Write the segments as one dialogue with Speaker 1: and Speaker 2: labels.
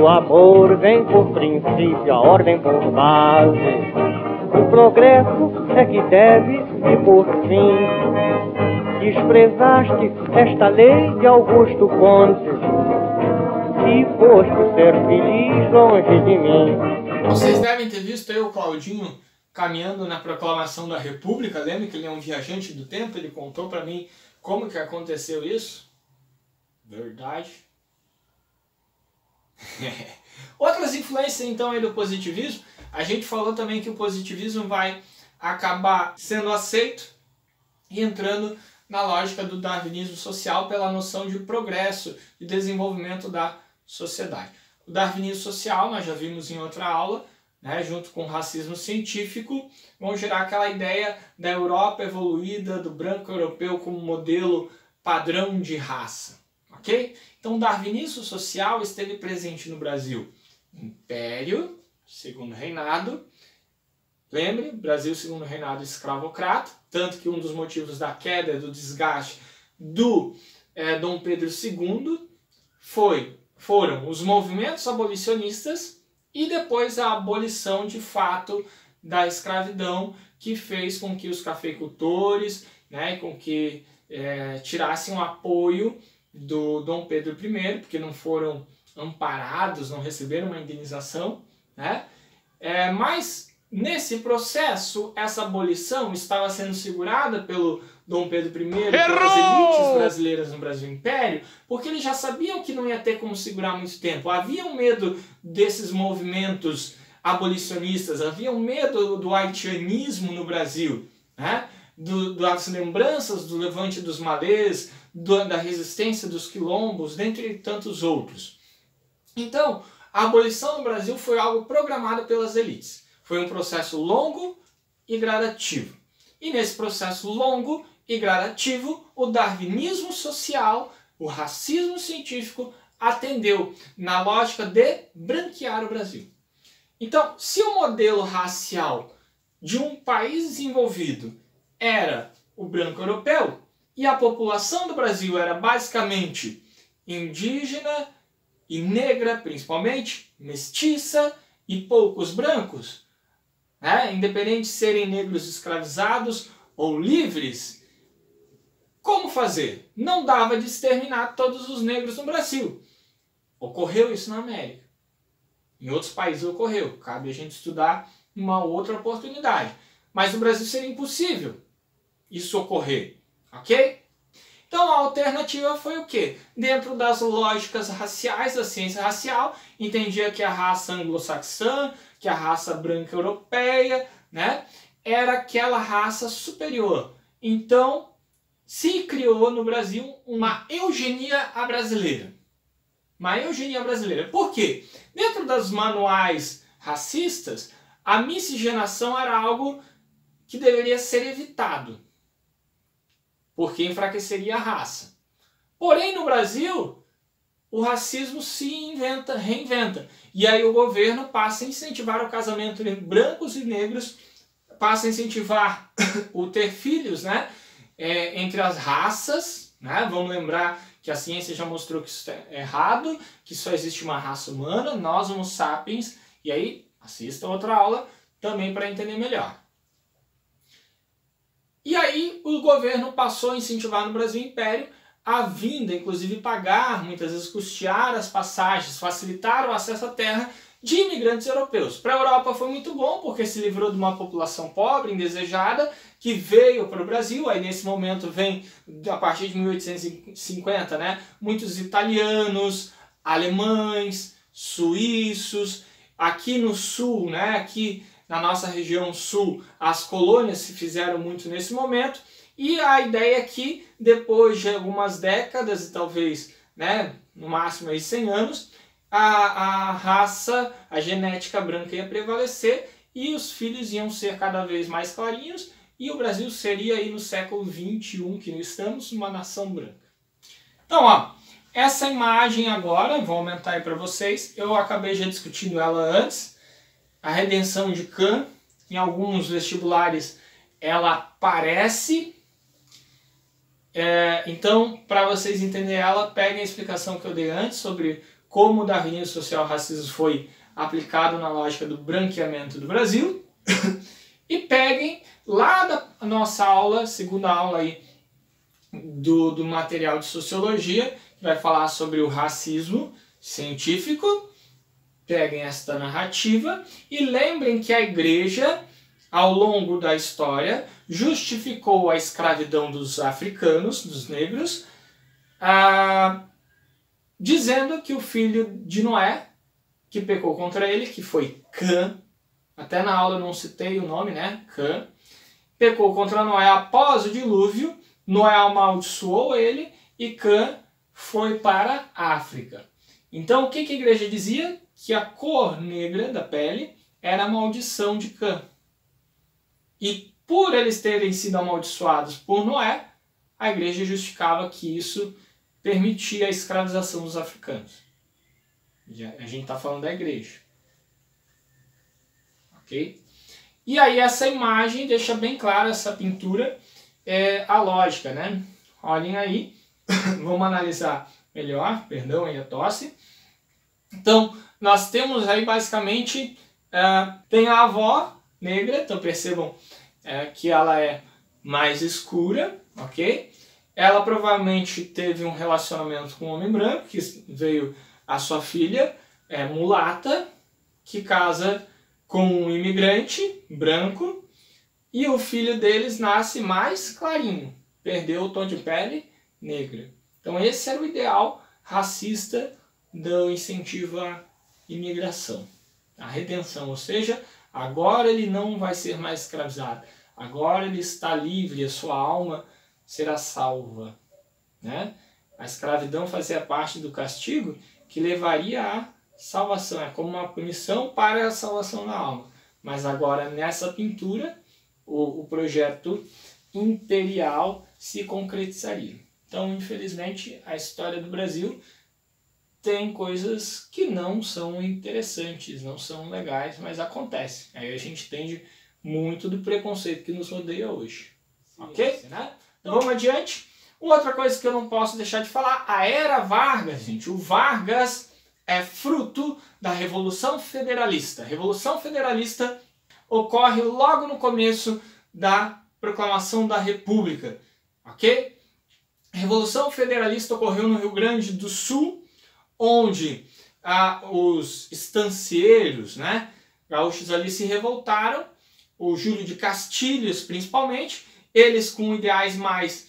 Speaker 1: O amor vem por princípio, a ordem por base. O progresso é que deve e por fim. Desprezaste esta lei de Augusto Conte e foste ser feliz longe de mim.
Speaker 2: Vocês devem ter visto aí o Claudinho caminhando na proclamação da República. Lembra que ele é um viajante do tempo? Ele contou para mim como que aconteceu isso. Verdade. Outras influências então aí do positivismo. A gente falou também que o positivismo vai acabar sendo aceito e entrando na lógica do darwinismo social pela noção de progresso e desenvolvimento da sociedade. O darwinismo social, nós já vimos em outra aula, né, junto com o racismo científico, vão gerar aquela ideia da Europa evoluída, do branco europeu como modelo padrão de raça. Ok? Então o darwinismo social esteve presente no Brasil. Império, segundo reinado. Lembre, Brasil segundo reinado escravocrata, tanto que um dos motivos da queda, do desgaste do Dom Pedro II foram os movimentos abolicionistas e depois a abolição de fato da escravidão, que fez com que os cafeicultores, né, com que tirassem o apoio do Dom Pedro I, porque não foram amparados, não receberam uma indenização, né? Mas nesse processo, essa abolição estava sendo segurada pelo Dom Pedro I, pelas elites brasileiras no Brasil Império, porque eles já sabiam que não ia ter como segurar muito tempo. Havia um medo desses movimentos abolicionistas, havia um medo do haitianismo no Brasil, né? Das lembranças do levante dos malês, da resistência dos quilombos, dentre tantos outros. Então, a abolição no Brasil foi algo programado pelas elites. Foi um processo longo e gradativo. E nesse processo longo e gradativo, o darwinismo social, o racismo científico, atendeu na lógica de branquear o Brasil. Então, se o modelo racial de um país desenvolvido era o branco europeu, e a população do Brasil era basicamente indígena e negra, principalmente, mestiça e poucos brancos, né? Independente de serem negros escravizados ou livres, como fazer? Não dava de exterminar todos os negros no Brasil. Ocorreu isso na América. Em outros países ocorreu. Cabe a gente estudar uma outra oportunidade. Mas no Brasil seria impossível isso ocorrer. Ok? Então a alternativa foi o quê? Dentro das lógicas raciais, da ciência racial, entendia que a raça anglo-saxã, que a raça branca europeia, né, era aquela raça superior. Então se criou no Brasil uma eugenia à brasileira. Uma eugenia brasileira. Por quê? Dentro dos manuais racistas, a miscigenação era algo que deveria ser evitado, porque enfraqueceria a raça. Porém, no Brasil, o racismo se reinventa. E aí o governo passa a incentivar o casamento entre brancos e negros, passa a incentivar o ter filhos, né, entre as raças, né? Vamos lembrar que a ciência já mostrou que isso é errado, que só existe uma raça humana, nós homo sapiens, e aí assista outra aula também para entender melhor. E aí o governo passou a incentivar no Brasil Império a vinda, inclusive pagar, muitas vezes custear as passagens, facilitar o acesso à terra de imigrantes europeus. Para a Europa foi muito bom, porque se livrou de uma população pobre, indesejada, que veio para o Brasil. Aí nesse momento vem, a partir de 1850, né, muitos italianos, alemães, suíços. Aqui no sul, né, aqui na nossa região sul, as colônias se fizeram muito nesse momento, e a ideia é que depois de algumas décadas, e talvez, né, no máximo aí 100 anos, a raça, a genética branca ia prevalecer e os filhos iam ser cada vez mais clarinhos, e o Brasil seria aí no século XXI que estamos, uma nação branca. Então, ó, essa imagem agora, vou aumentar aí para vocês, eu acabei já discutindo ela antes, a redenção de Kant. Em alguns vestibulares ela aparece, então para vocês entenderem ela, peguem a explicação que eu dei antes sobre como o darwinismo social racismo foi aplicado na lógica do branqueamento do Brasil, e peguem lá da nossa aula, segunda aula aí do material de sociologia, que vai falar sobre o racismo científico. Peguem esta narrativa e lembrem que a igreja, ao longo da história, justificou a escravidão dos africanos, dos negros, dizendo que o filho de Noé, que pecou contra ele, que foi Cã, até na aula eu não citei o nome, né? Cã, pecou contra Noé após o dilúvio, Noé amaldiçoou ele e Cã foi para a África. Então o que a igreja dizia? Que a cor negra da pele era a maldição de Cã. E por eles terem sido amaldiçoados por Noé, a igreja justificava que isso permitia a escravização dos africanos. A gente está falando da igreja. Ok? E aí essa imagem deixa bem clara, essa pintura, a lógica, né? Olhem aí, vamos analisar melhor, perdão aí a tosse. Então, nós temos aí basicamente, tem a avó negra, então percebam que ela é mais escura, ok? Ela provavelmente teve um relacionamento com um homem branco, que veio a sua filha, mulata, que casa com um imigrante branco, e o filho deles nasce mais clarinho, perdeu o tom de pele negra. Então esse era o ideal racista do incentivo à imigração, a redenção, ou seja, agora ele não vai ser mais escravizado, agora ele está livre, a sua alma será salva, né? A escravidão fazia parte do castigo que levaria à salvação, é como uma punição para a salvação da alma. Mas agora nessa pintura o projeto imperial se concretizaria. Então, infelizmente, a história do Brasil tem coisas que não são interessantes, não são legais, mas acontece. Aí a gente entende muito do preconceito que nos rodeia hoje. Sim, ok? Né? Então, vamos adiante. Outra coisa que eu não posso deixar de falar, a Era Vargas, gente. O Vargas é fruto da Revolução Federalista. A Revolução Federalista ocorre logo no começo da proclamação da República. Ok? A Revolução Federalista ocorreu no Rio Grande do Sul, onde os estancieiros, né, gaúchos ali se revoltaram, o Júlio de Castilhos principalmente, eles com ideais mais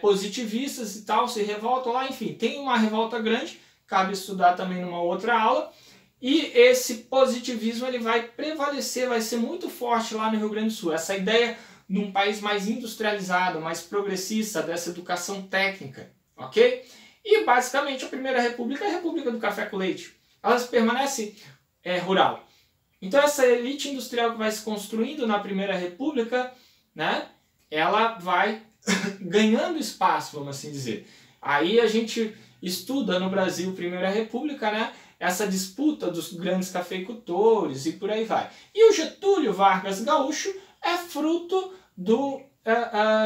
Speaker 2: positivistas e tal, se revoltam lá, enfim, tem uma revolta grande, cabe estudar também numa outra aula, e esse positivismo ele vai prevalecer, vai ser muito forte lá no Rio Grande do Sul, essa ideia num país mais industrializado, mais progressista, dessa educação técnica, ok? E basicamente a Primeira República é a República do Café com Leite. Ela permanece rural. Então essa elite industrial que vai se construindo na Primeira República, né, ela vai ganhando espaço, vamos assim dizer. Aí a gente estuda no Brasil Primeira República, né, essa disputa dos grandes cafeicultores e por aí vai. E o Getúlio Vargas Gaúcho é fruto do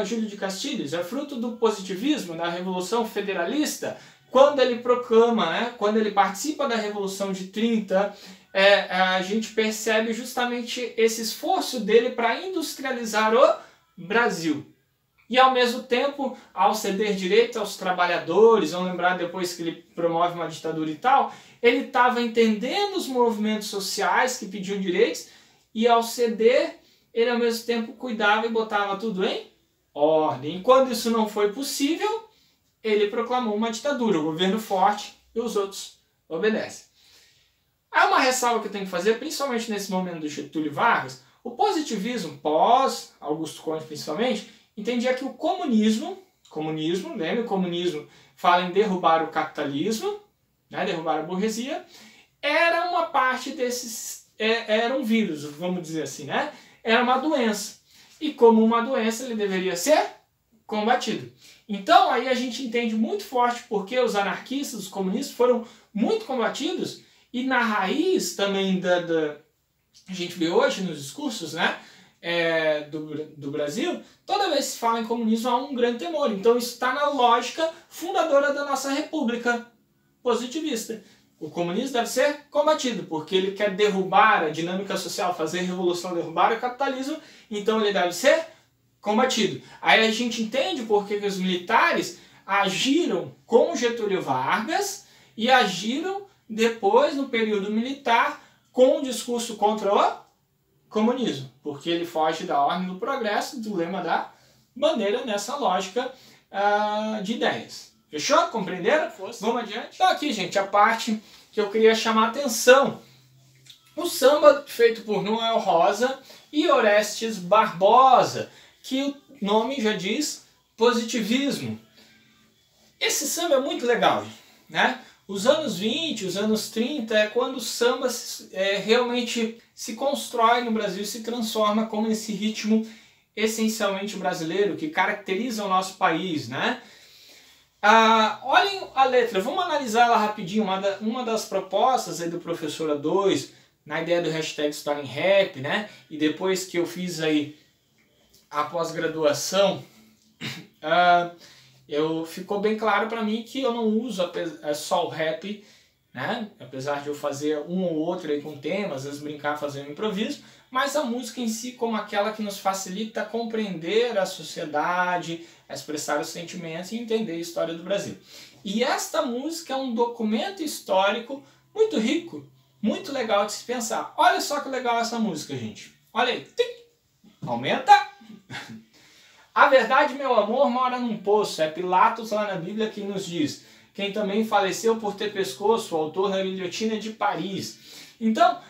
Speaker 2: Júlio de Castilhos, é fruto do positivismo, da Revolução Federalista, quando ele proclama, né, quando ele participa da Revolução de 30, a gente percebe justamente esse esforço dele para industrializar o Brasil. E ao mesmo tempo, ao ceder direitos aos trabalhadores, vamos lembrar depois que ele promove uma ditadura e tal, ele estava entendendo os movimentos sociais que pediam direitos, e ao ceder, ele ao mesmo tempo cuidava e botava tudo em ordem. E quando isso não foi possível, ele proclamou uma ditadura, o governo forte, e os outros obedecem. Há uma ressalva que eu tenho que fazer, principalmente nesse momento do Getúlio Vargas, o positivismo, pós Augusto Conte principalmente, entendia que o comunismo, lembra? O comunismo fala em derrubar o capitalismo, né, derrubar a burguesia, era uma parte desses, era um vírus, vamos dizer assim, né? Era uma doença. E como uma doença, ele deveria ser combatido. Então, aí a gente entende muito forte porque os anarquistas, os comunistas foram muito combatidos, e na raiz também a gente vê hoje nos discursos, né, do Brasil, toda vez que se fala em comunismo há um grande temor. Então isso está na lógica fundadora da nossa república positivista. O comunismo deve ser combatido, porque ele quer derrubar a dinâmica social, fazer revolução, derrubar o capitalismo, então ele deve ser combatido. Aí a gente entende por que os militares agiram com Getúlio Vargas e agiram depois, no período militar, com um discurso contra o comunismo, porque ele foge da ordem do progresso, do lema da bandeira, nessa lógica de ideias. Fechou? Compreenderam? Vamos adiante? Então aqui, gente, a parte que eu queria chamar a atenção. O samba feito por Noel Rosa e Orestes Barbosa, que o nome já diz positivismo. Esse samba é muito legal, né? Os anos 20, os anos 30 é quando o samba realmente se constrói no Brasil e se transforma como esse ritmo essencialmente brasileiro que caracteriza o nosso país, né? Olhem a letra, vamos analisar ela rapidinho. Uma das propostas aí do Professor A2, na ideia do hashtag História em Rap, né? E depois que eu fiz aí a pós-graduação, ficou bem claro para mim que eu não uso só o rap, né? Apesar de eu fazer um ou outro aí com temas, às vezes brincar, fazer um improviso, mas a música em si como aquela que nos facilita compreender a sociedade, expressar os sentimentos e entender a história do Brasil. E esta música é um documento histórico muito rico, muito legal de se pensar. Olha só que legal essa música, gente. Olha aí. Aumenta. A verdade, meu amor, mora num poço. É Pilatos lá na Bíblia quem nos diz. Quem também faleceu por ter pescoço, o autor da guilhotina de Paris. Então,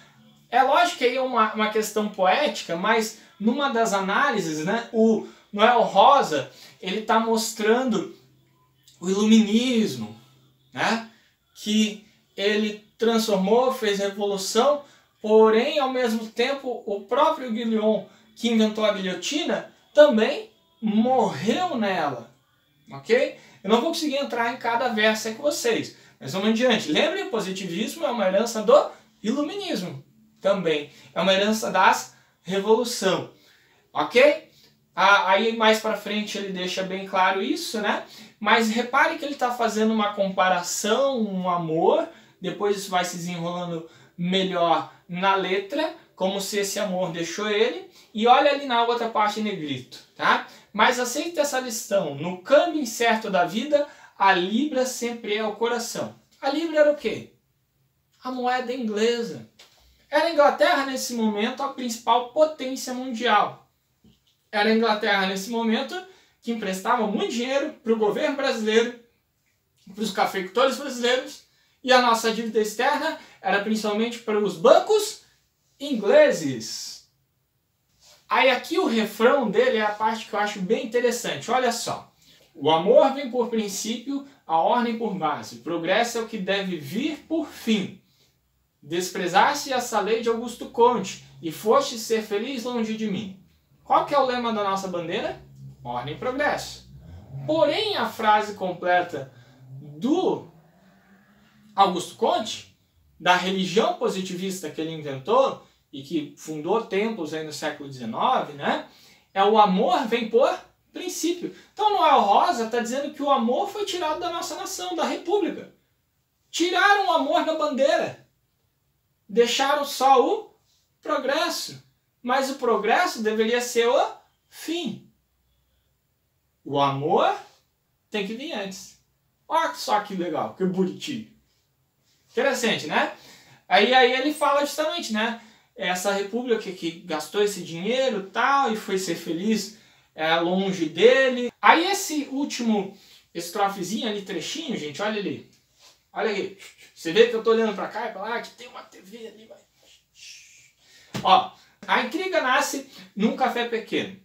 Speaker 2: é lógico que aí é uma questão poética, mas numa das análises, né, o Noel Rosa, ele está mostrando o iluminismo, né, que ele transformou, fez revolução, porém, ao mesmo tempo, o próprio Guilhom, que inventou a guilhotina, também morreu nela, ok? Eu não vou conseguir entrar em cada verso aí com vocês, mas vamos adiante. Lembrem, o positivismo é uma herança do iluminismo também. É uma herança das revolução, ok? Aí mais para frente ele deixa bem claro isso, né? Mas repare que ele está fazendo uma comparação, um amor, depois isso vai se desenrolando melhor na letra, como se esse amor deixou ele, e olha ali na outra parte em negrito, tá? Mas aceita essa lição, no câmbio incerto da vida, a libra sempre é o coração. A libra era o quê? A moeda inglesa. Era a Inglaterra nesse momento a principal potência mundial. Era a Inglaterra nesse momento que emprestava muito dinheiro para o governo brasileiro, para os cafeicultores brasileiros, e a nossa dívida externa era principalmente para os bancos ingleses. Aí aqui o refrão dele é a parte que eu acho bem interessante. Olha só. O amor vem por princípio, a ordem por base. O progresso é o que deve vir por fim. Desprezaste essa lei de Augusto Conte e foste ser feliz longe de mim. Qual que é o lema da nossa bandeira? Ordem e progresso. Porém, a frase completa do Augusto Conte, da religião positivista que ele inventou e que fundou templos aí no século XIX, né? É o amor vem por princípio. Então Noel Rosa está dizendo que o amor foi tirado da nossa nação, da república. Tiraram o amor da bandeira. Deixaram só o progresso. Mas o progresso deveria ser o fim. O amor tem que vir antes. Olha só que legal, que bonitinho. Interessante, né? Aí ele fala justamente, né? Essa república que gastou esse dinheiro e tal, e foi ser feliz longe dele. Aí esse último estrofezinho ali, trechinho, gente, olha ali. Olha aqui. Você vê que eu tô olhando pra cá e pra lá, que tem uma TV ali, vai. Ó, a intriga nasce num café pequeno.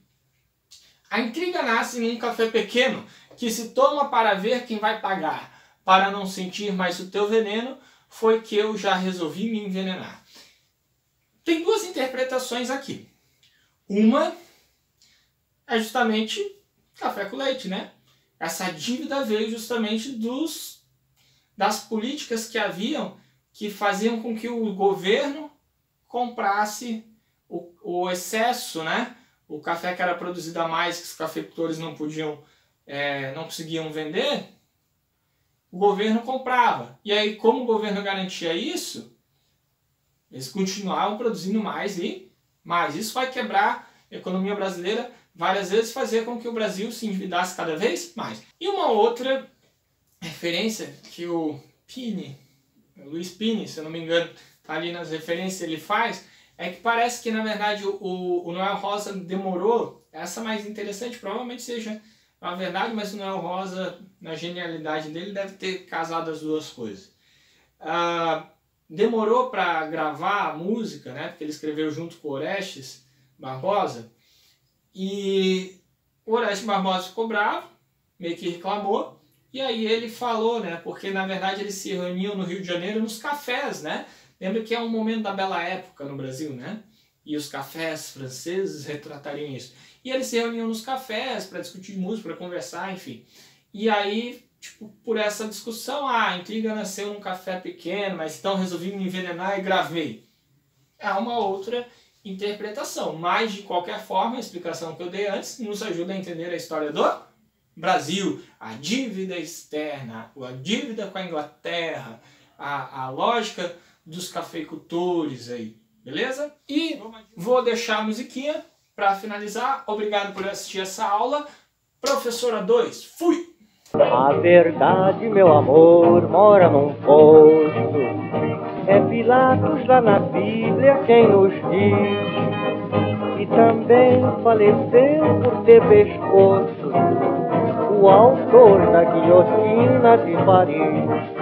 Speaker 2: A intriga nasce num café pequeno que se toma para ver quem vai pagar. Para não sentir mais o teu veneno, foi que eu já resolvi me envenenar. Tem duas interpretações aqui. Uma é justamente café com leite, né? Essa dívida veio justamente das políticas que haviam que faziam com que o governo comprasse o excesso, né? O café que era produzido a mais, que os cafeicultores não conseguiam vender, o governo comprava. E aí, como o governo garantia isso, eles continuavam produzindo mais e mais. Isso vai quebrar a economia brasileira várias vezes, fazer com que o Brasil se endividasse cada vez mais. E uma outra referência que o Luiz Pini, se eu não me engano, está ali nas referências, ele faz, é que parece que, na verdade, o Noel Rosa demorou, essa mais interessante, provavelmente seja a verdade, mas o Noel Rosa, na genialidade dele, deve ter casado as duas coisas. Demorou para gravar a música, né, porque ele escreveu junto com o Orestes Barbosa, e o Orestes Barbosa ficou bravo, meio que reclamou, e aí ele falou, né, porque na verdade eles se reuniam no Rio de Janeiro nos cafés, né? Lembra que é um momento da bela época no Brasil, né? E os cafés franceses retratariam isso. E eles se reuniam nos cafés para discutir música, para conversar, enfim. E aí, tipo, por essa discussão, a intriga nasceu num café pequeno, mas então resolvi me envenenar e gravei. É uma outra interpretação, mas de qualquer forma, a explicação que eu dei antes nos ajuda a entender a história do Brasil, a dívida externa, a dívida com a Inglaterra, a lógica dos cafeicultores aí, beleza? E vou deixar a musiquinha para finalizar. Obrigado por assistir essa aula. Professora 2, fui!
Speaker 1: A verdade, meu amor, mora num poço. É Pilatos lá na Bíblia quem nos diz. E também faleceu por ter pescoço o autor da guilhotina de Paris.